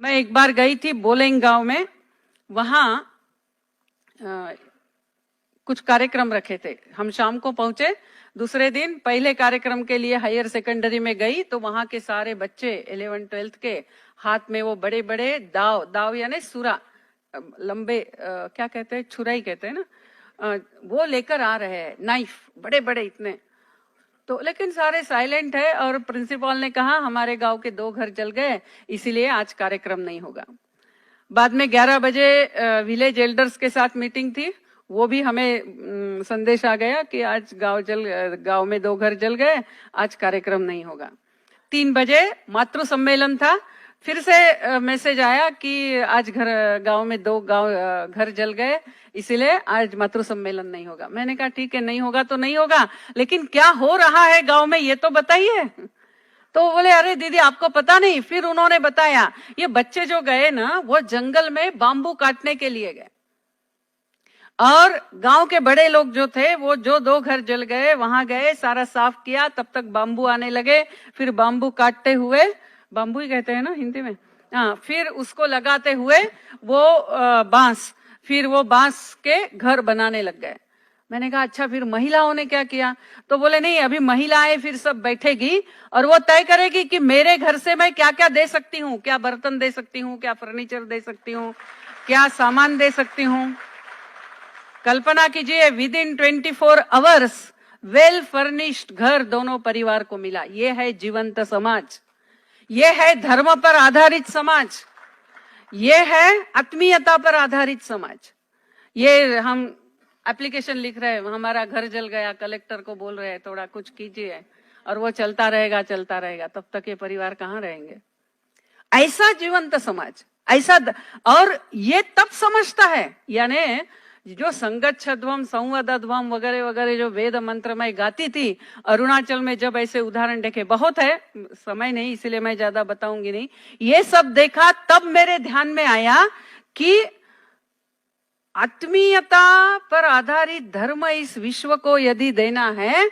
मैं एक बार गई थी बोलेंग गांव में। वहां कुछ कार्यक्रम रखे थे। हम शाम को पहुंचे। दूसरे दिन पहले कार्यक्रम के लिए हायर सेकेंडरी में गई तो वहां के सारे बच्चे 11th-12th के हाथ में वो बड़े बड़े दाव यानी सुरा, लंबे क्या कहते हैं, छुराई कहते हैं ना, वो लेकर आ रहे हैं, नाइफ बड़े बड़े इतने। तो लेकिन सारे साइलेंट है और प्रिंसिपल ने कहा हमारे गांव के 2 घर जल गए, इसीलिए आज कार्यक्रम नहीं होगा। बाद में 11 बजे विलेज एल्डर्स के साथ मीटिंग थी। वो भी हमें संदेश आ गया कि आज गांव में 2 घर जल गए, आज कार्यक्रम नहीं होगा। 3 बजे मातृ सम्मेलन था। फिर से मैसेज आया कि आज गांव में 2 घर जल गए, इसीलिए आज मातृ सम्मेलन नहीं होगा। मैंने कहा ठीक है, नहीं होगा तो नहीं होगा, लेकिन क्या हो रहा है गांव में ये तो बताइए। तो बोले अरे दीदी आपको पता नहीं। फिर उन्होंने बताया ये बच्चे जो गए ना वो जंगल में बांबू काटने के लिए गए, और गांव के बड़े लोग जो थे वो जो 2 घर जल गए वहां गए, सारा साफ किया, तब तक बांबू आने लगे। फिर बांबू काटते हुए, बांबू ही कहते हैं ना हिंदी में, हाँ, फिर उसको लगाते हुए वो बांस, फिर वो बांस के घर बनाने लग गए। मैंने कहा अच्छा फिर महिलाओं ने क्या किया? तो बोले नहीं, अभी महिलाएं फिर सब बैठेगी और वो तय करेगी कि मेरे घर से मैं क्या क्या दे सकती हूँ, क्या बर्तन दे सकती हूँ, क्या फर्नीचर दे सकती हूँ, क्या सामान दे सकती हूँ। कल्पना कीजिए with in 24 hours well furnished घर दोनों परिवार को मिला। ये है जीवंत समाज, ये है धर्म पर आधारित समाज, ये है आत्मीयता पर आधारित समाज। ये हम एप्लीकेशन लिख रहे हैं, हमारा घर जल गया, कलेक्टर को बोल रहे हैं थोड़ा कुछ कीजिए, और वो चलता रहेगा, तब तक ये परिवार कहाँ रहेंगे? ऐसा जीवंत समाज, ऐसा और ये तब समझता है, यानी जो संगच्छध्वम संवदध्वम वगैरह वगैरह जो वेद मंत्र में गाती थी अरुणाचल में, जब ऐसे उदाहरण देखे, बहुत है, समय नहीं इसलिए मैं ज्यादा बताऊंगी नहीं। ये सब देखा तब मेरे ध्यान में आया कि आत्मीयता पर आधारित धर्म इस विश्व को यदि देना है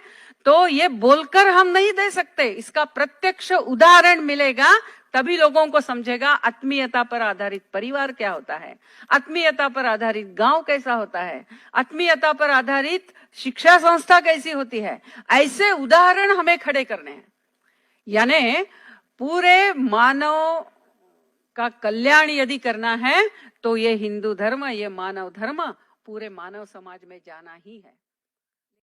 तो ये बोलकर हम नहीं दे सकते, इसका प्रत्यक्ष उदाहरण मिलेगा, तभी लोगों को समझेगा आत्मीयता पर आधारित परिवार क्या होता है, आत्मीयता पर आधारित गांव कैसा होता है, आत्मीयता पर आधारित शिक्षा संस्था कैसी होती है। ऐसे उदाहरण हमें खड़े करने हैं। यानी पूरे मानव का कल्याण यदि करना है तो ये हिंदू धर्म, ये मानव धर्म पूरे मानव समाज में जाना ही है।